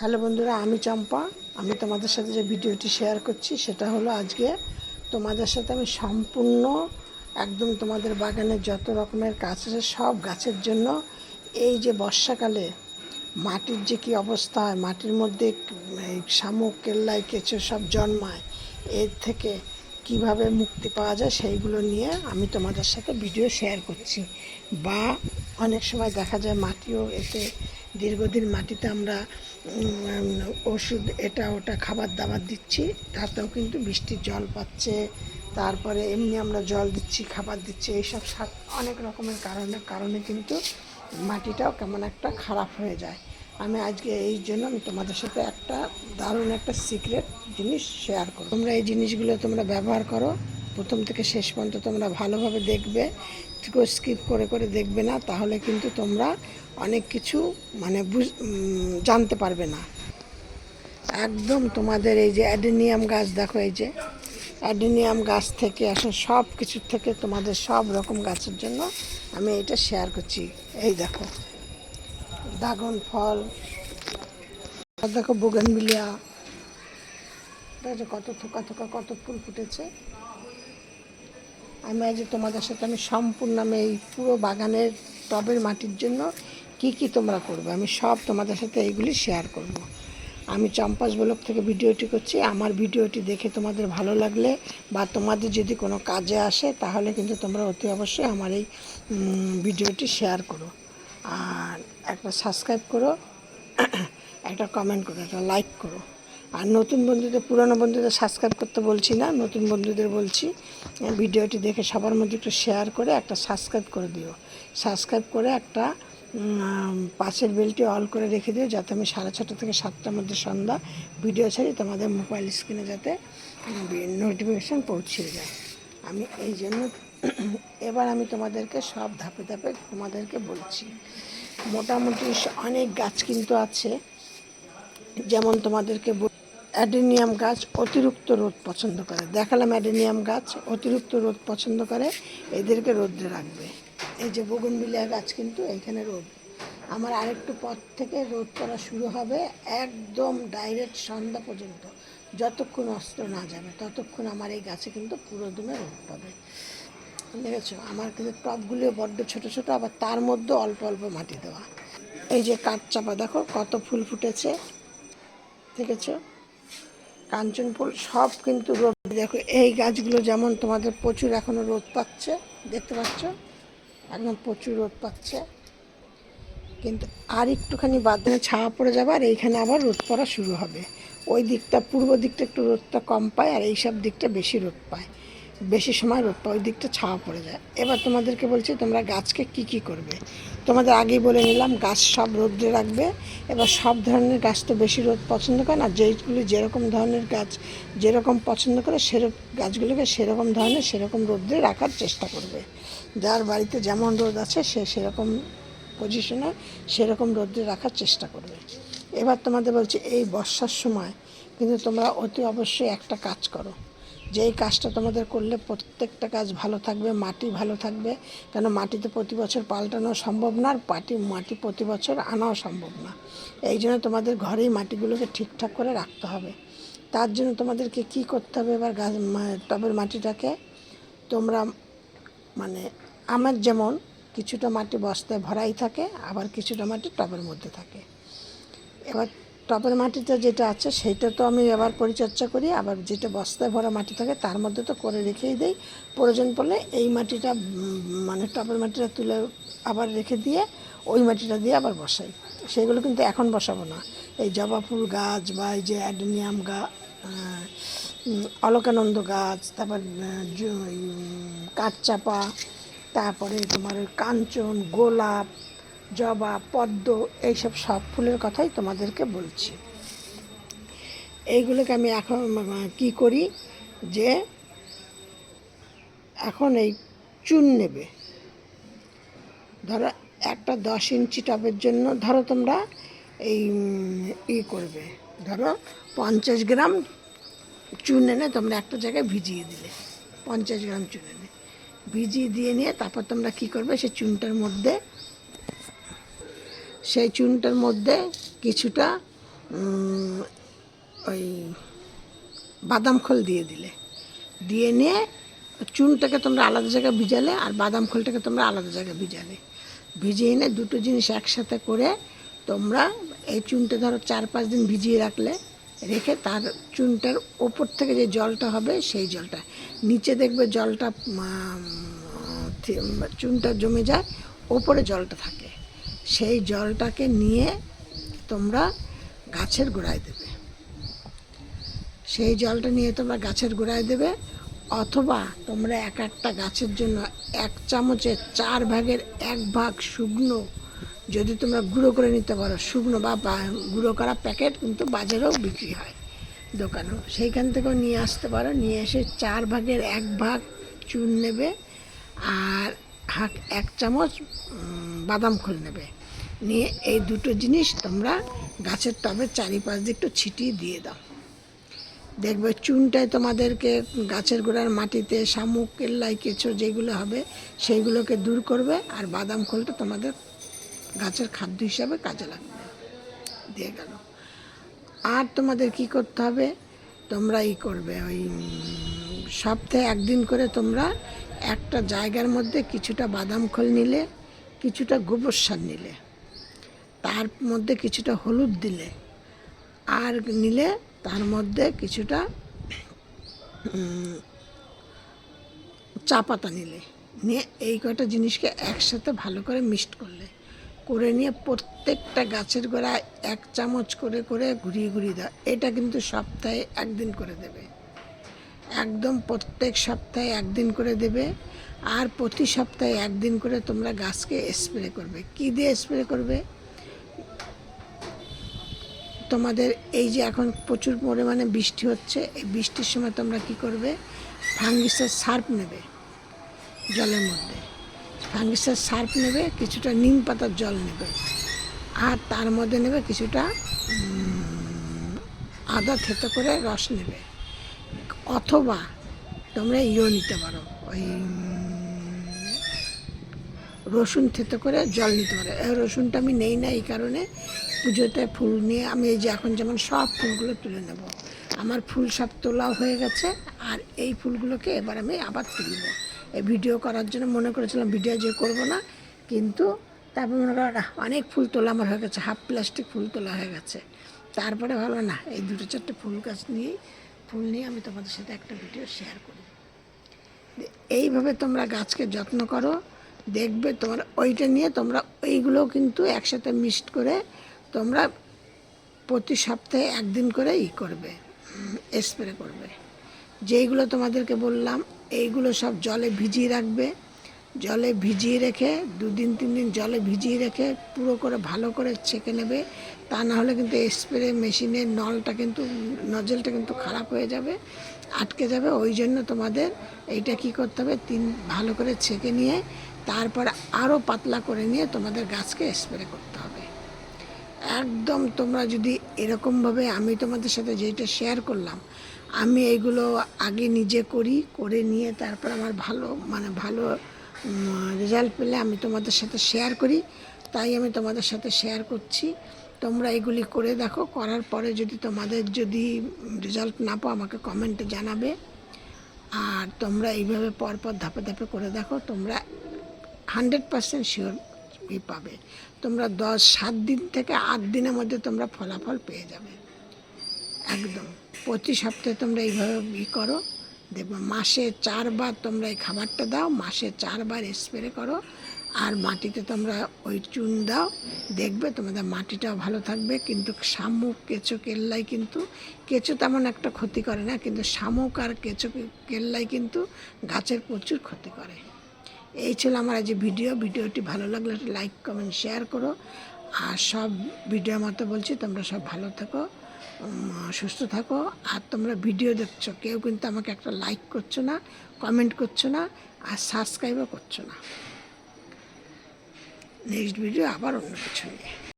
Hello বন্ধুরা, আমি চম্পা। আমি তোমাদের সাথে যে ভিডিওটি শেয়ার করছি সেটা হলো আজকে তোমাদের সাথে আমি সম্পূর্ণ একদম তোমাদের বাগানের যত রকমের গাছ আছে সব গাছের জন্য এই যে বর্ষাকালে মাটির যে কী অবস্থা হয়, মাটির মধ্যে এই শামুক কেল্লাই কেঁচো সব জন্মায়, এর থেকে কিভাবে মুক্তি পাওয়া যায় সেইগুলো নিয়ে আমি তোমাদের সাথে ভিডিও শেয়ার করছি। বা অনেক সময় দেখা যায় মাটিও এতে দীর্ঘদিন মাটিতে আমরা ওষুধ এটা ওটা খাবার দাবার দিচ্ছি, তাতেও কিন্তু বৃষ্টির জল পাচ্ছে, তারপরে এমনি আমরা জল দিচ্ছি, খাবার দিচ্ছি, এইসব অনেক রকমের কারণে কিন্তু মাটিটাও কেমন একটা খারাপ হয়ে যায়। আমি আজকে এই জন্য আমি তোমাদের সাথে একটা দারুণ একটা সিক্রেট জিনিস শেয়ার করব। তোমরা এই জিনিসগুলো তোমরা ব্যবহার করো, প্রথম থেকে শেষ পর্যন্ত তোমরা ভালোভাবে দেখবে, স্কিপ করে করে দেখবে না, তাহলে কিন্তু তোমরা অনেক কিছু মানে জানতে পারবে না। একদম তোমাদের এই যে অ্যাডেনিয়াম গাছ দেখো, এই যে অ্যাডেনিয়াম গাছ থেকে আসলে সব কিছুর থেকে তোমাদের সব রকম গাছের জন্য আমি এটা শেয়ার করছি। এই দেখো ড্রাগন ফল, দেখো বোগেনভিলিয়া, দেখো কত থোকা থোকা কত ফুল ফুটেছে। আমি আজ তোমাদের সাথে আমি সম্পূর্ণ আমি এই পুরো বাগানের টবের মাটির জন্য কি কি তোমরা করবে আমি সব তোমাদের সাথে এইগুলি শেয়ার করব। আমি চম্পাস ব্লগ থেকে ভিডিওটি করছি। আমার ভিডিওটি দেখে তোমাদের ভালো লাগলে বা তোমাদের যদি কোনো কাজে আসে তাহলে কিন্তু তোমরা অতি অবশ্যই আমার এই ভিডিওটি শেয়ার করো, আর একটা সাবস্ক্রাইব করো, একটা কমেন্ট করো, একটা লাইক করো। আর নতুন বন্ধুদের, পুরনো বন্ধুদের সাবস্ক্রাইব করতে বলছি না, নতুন বন্ধুদের বলছি ভিডিওটি দেখে সবার মধ্যে একটু শেয়ার করে একটা সাবস্ক্রাইব করে দিও। সাবস্ক্রাইব করে একটা পাশের বেলটি অল করে রেখে দিও, যাতে আমি 6:30 থেকে 7টার মধ্যে সন্ধ্যা ভিডিও ছাড়ি তোমাদের মোবাইল স্ক্রিনে যাতে নোটিফিকেশান পৌঁছে যায়। আমি এই জন্য এবার আমি তোমাদেরকে সব ধাপে ধাপে তোমাদেরকে বলছি। মোটামুটি অনেক গাছ কিন্তু আছে, যেমন তোমাদেরকে অ্যাডেনিয়াম গাছ অতিরিক্ত রোদ পছন্দ করে, দেখালাম অ্যাডেনিয়াম গাছ অতিরিক্ত রোদ পছন্দ করে, এদেরকে রোদে রাখবে। এই যে বোগেনভিলিয়া গাছ কিন্তু এইখানে রোদ, আমার আরেকটু পর থেকে রোদ পড়া শুরু হবে, একদম ডাইরেক্ট সন্ধ্যা পর্যন্ত, যতক্ষণ অস্ত্র না যাবে ততক্ষণ আমার এই গাছে কিন্তু পুরো দিনে রোদ পাবে। দেখেছো আমার কিন্তু টবগুলিও বড্ড ছোটো ছোটো, আবার তার মধ্যে অল্প অল্প মাটি দেওয়া। এই যে কাঠচাপা দেখো কত ফুল ফুটেছে, দেখেছো কাঞ্চন ফুল সব কিন্তু রোদ। দেখো এই গাছগুলো যেমন তোমাদের প্রচুর এখনও রোদ পাচ্ছে, দেখতে পাচ্ছ একদম প্রচুর রোদ পাচ্ছে, কিন্তু আর একটুখানি বাদ দিনে ছাওয়া পড়ে যাবে, আর এইখানে আবার রোদ পড়া শুরু হবে। ওই দিকটা পূর্ব দিকটা একটু রোদটা কম পায়, আর এইসব দিকটা বেশি রোদ পায়, বেশি সময় রোদ পায়, ওই দিকটা ছাওয়া পড়ে যায়। এবার তোমাদেরকে বলছি তোমরা গাছকে কি কি করবে। তোমাদের আগেই বলে নিলাম গাছ সব রোদ্রে রাখবে। এবার সব ধরনের গাছ তো বেশি রোদ পছন্দ করে না, যেইগুলি যেরকম ধরনের গাছ যেরকম পছন্দ করে সেরকম গাছগুলোকে সেরকম ধরনের সেরকম রোদ্রে রাখার চেষ্টা করবে। যার বাড়িতে যেমন রোদ আছে সে সেরকম পজিশনে সেরকম রোদ্রে রাখার চেষ্টা করবে। এবার তোমাদের বলছি এই বর্ষার সময় কিন্তু তোমরা অতি অবশ্যই একটা কাজ করো, যেই কাজটা তোমাদের করলে প্রত্যেকটা গাছ ভালো থাকবে, মাটি ভালো থাকবে। কেন মাটিতে প্রতি বছর পাল্টানো সম্ভব না, আর মাটি প্রতি বছর আনাও সম্ভব না। এই জন্য তোমাদের ঘরেই মাটিগুলোকে ঠিকঠাক করে রাখতে হবে। তার জন্য তোমাদেরকে কি করতে হবে, এবার গাছ টবের মাটিটাকে তোমরা মানে আমার যেমন কিছুটা মাটি বস্তায় ভরাই থাকে, আবার কিছুটা মাটি টবের মধ্যে থাকে। এবার টবের মাটিটা যেটা আছে সেইটা তো আমি এবার পরিচর্যা করি, আবার যেটা বস্তায় ভরা মাটি থাকে তার মধ্যে তো করে রেখেই দিই। প্রয়োজন পড়লে এই মাটিটা মানে টবের মাটিটা তুলে আবার রেখে দিয়ে ওই মাটিটা দিয়ে আবার বসাই। সেগুলো কিন্তু এখন বসাবো না। এই জবা ফুল গাছ বা এই যে অ্যাডেনিয়াম গাছ, অলকানন্দ গাছ, তারপর কাঠচাপা, তারপরে তোমার ওই কাঞ্চন, গোলাপ, জবা, পদ্ম, এইসব সব ফুলের কথাই তোমাদেরকে বলছি। এইগুলোকে আমি এখন কি করি যে এখন এই চুন নেবে, ধরো একটা 10 ইঞ্চি টবের জন্য ধরো তোমরা এই করবে, ধরো 50 গ্রাম চুন এনে তোমরা একটা জায়গায় ভিজিয়ে দিলে, 50 গ্রাম চুন এনে ভিজিয়ে দিয়ে নিয়ে তারপর তোমরা কী করবে, সেই চুনটার মধ্যে কিছুটা ওই বাদাম খোল দিয়ে দিলে, দিয়ে নিয়ে চুনটাকে তোমরা আলাদা জায়গায় ভিজালে আর বাদাম খোলটাকে তোমরা আলাদা জায়গায় ভিজালে, ভিজিয়ে এনে দুটো জিনিস একসাথে করে তোমরা এই চুনটা ধরো 4-5 দিন ভিজিয়ে রাখলে, রেখে তার চুনটার ওপর থেকে যে জলটা হবে সেই জলটা নিচে দেখবে জলটা চুনটা জমে যায়, ওপরে জলটা থাকে, সেই জলটাকে নিয়ে তোমরা গাছের গোড়ায় দেবে, সেই জলটা নিয়ে তোমরা গাছের গোড়ায় দেবে। অথবা তোমরা একটা গাছের জন্য 1 চামচের 4 ভাগের 1 ভাগ শুকনো, যদি তোমরা গুঁড়ো করে নিতে পারো, শুকনো বা গুঁড়ো করা প্যাকেট কিন্তু বাজারেও বিক্রি হয়, দোকানেও, সেইখান থেকেও নিয়ে আসতে পারো। নিয়ে এসে 4 ভাগের 1 ভাগ চুন নেবে আর 1 চামচ বাদাম খোল নেবে, নিয়ে এই দুটো জিনিস তোমরা গাছের টবে চারিপাশ দিয়ে একটু ছিটিয়ে দিয়ে দাও। দেখবে চুনটাই তোমাদেরকে গাছের গোড়ার মাটিতে শামুক, কেল্লাই, কেঁচো যেগুলো হবে সেইগুলোকে দূর করবে, আর বাদাম খোলটা তোমাদের গাছের খাদ্য হিসাবে কাজে লাগবে। দিয়ে গেল। আর তোমাদের কি করতে হবে, তোমরা করবে ওই সপ্তাহে 1 দিন করে তোমরা একটা জায়গার মধ্যে কিছুটা বাদাম খোল নিলে, কিছুটা গোবর সার নিলে, তার মধ্যে কিছুটা হলুদ দিলে, আর নিলে তার মধ্যে কিছুটা চা পাতা নিলে, নিয়ে এই কটা জিনিসকে একসাথে ভালো করে মিক্সড করে নিয়ে প্রত্যেকটা গাছের গোড়ায় 1 চামচ করে করে ঘুরিয়ে ঘুরিয়ে দাও। এটা কিন্তু সপ্তাহে 1 দিন করে দেবে, একদম প্রত্যেক সপ্তাহে 1 দিন করে দেবে। আর প্রতি সপ্তাহে 1 দিন করে তোমরা গাছকে স্প্রে করবে। কী দিয়ে স্প্রে করবে, তোমাদের এই যে এখন প্রচুর পরিমাণে বৃষ্টি হচ্ছে, এই বৃষ্টির সময় তোমরা কি করবে, ফাঙ্গিসাইড সার্ফ নেবে, জলের মধ্যে ফাঙ্গিসাইড সার্ফ নেবে, কিছুটা নিম পাতার জল নেবে, আর তার মধ্যে নেবে কিছুটা আদা থেতো করে রস নেবে। অথবা তোমরা নিতে পারো, ওই রসুন থেতো করে জল নিতে পারো। এই রসুনটা আমি নেই না এই কারণে, পুজোতে ফুল নিয়ে আমি এই যে এখন যেমন সব ফুলগুলো তুলে নেব, আমার ফুল সব তোলাও হয়ে গেছে, আর এই ফুলগুলোকে এবার আমি আবার তুলব। এই ভিডিও করার জন্য মনে করেছিলাম ভিডিও যে করব না, কিন্তু তারপর মনে করো অনেক ফুল তোলা আমার হয়ে গেছে, হাফ প্লাস্টিক ফুল তোলা হয়ে গেছে। তারপরে ভাবলাম না, এই 2-4টে ফুল গাছ ফুল নিয়ে আমি তোমাদের সাথে একটা ভিডিও শেয়ার করি। এইভাবে তোমরা গাছকে যত্ন করো, দেখবে তোমার ওইটা নিয়ে তোমরা ওইগুলোও কিন্তু একসাথে মিক্সড করে তোমরা প্রতি সপ্তাহে 1 দিন করে করবে, স্প্রে করবে। যেইগুলো তোমাদেরকে বললাম এইগুলো সব জলে ভিজিয়ে রাখবে, জলে ভিজিয়ে রেখে 2 দিন 3 দিন জলে ভিজিয়ে রেখে পুরো করে ভালো করে ছেঁকে নেবে। তা না হলে কিন্তু স্প্রে মেশিনের নজলটা কিন্তু খারাপ হয়ে যাবে, আটকে যাবে। ওই জন্য তোমাদের এইটা কি করতে হবে, ভালো করে ছেঁকে নিয়ে তারপর আরও পাতলা করে নিয়ে তোমাদের গাছকে স্প্রে করতে হবে। একদম তোমরা যদি এরকমভাবে আমি তোমাদের সাথে যেটা শেয়ার করলাম, আমি এইগুলো আগে নিজে করে নিয়ে তারপর আমার ভালো রেজাল্ট পেলে আমি তোমাদের সাথে শেয়ার করি, তাই আমি তোমাদের সাথে শেয়ার করছি। তোমরা এগুলি করে দেখো, করার পরে যদি তোমাদের রেজাল্ট না পাও আমাকে কমেন্টে জানাবে। আর তোমরা এইভাবে পরপর ধাপে ধাপে করে দেখো, তোমরা 100% শিওর পাবে। তোমরা 7 দিন থেকে 8 দিনের মধ্যে তোমরা ফলাফল পেয়ে যাবে। একদম প্রতি সপ্তাহে তোমরা এইভাবে করো, দেখবে মাসে 4 বার তোমরা এই খাবারটা দাও, মাসে 4 বার স্প্রে করো, আর মাটিতে তোমরা ওই চুন দাও, দেখবে তোমাদের মাটিটাও ভালো থাকবে। কিন্তু শামুক, কেঁচো, কেল্লাই কিন্তু কেঁচো তেমন একটা ক্ষতি করে না, কিন্তু শামুক আর কেঁচো, কেল্লাই কিন্তু গাছের প্রচুর ক্ষতি করে। এই ছিল আমার আজ ভিডিওটি ভালো লাগলে একটা লাইক, কমেন্ট, শেয়ার করো। আর সব ভিডিওর মতো বলছি, তোমরা সব ভালো থাকো, সুস্থ থাকো। আর তোমরা ভিডিও দেখছো, কেউ কিন্তু আমাকে একটা লাইক করছো না, কমেন্ট করছো না, আর সাবস্ক্রাইবও করছো না। নেক্সট ভিডিও আবার অন্য কিছু নিয়ে।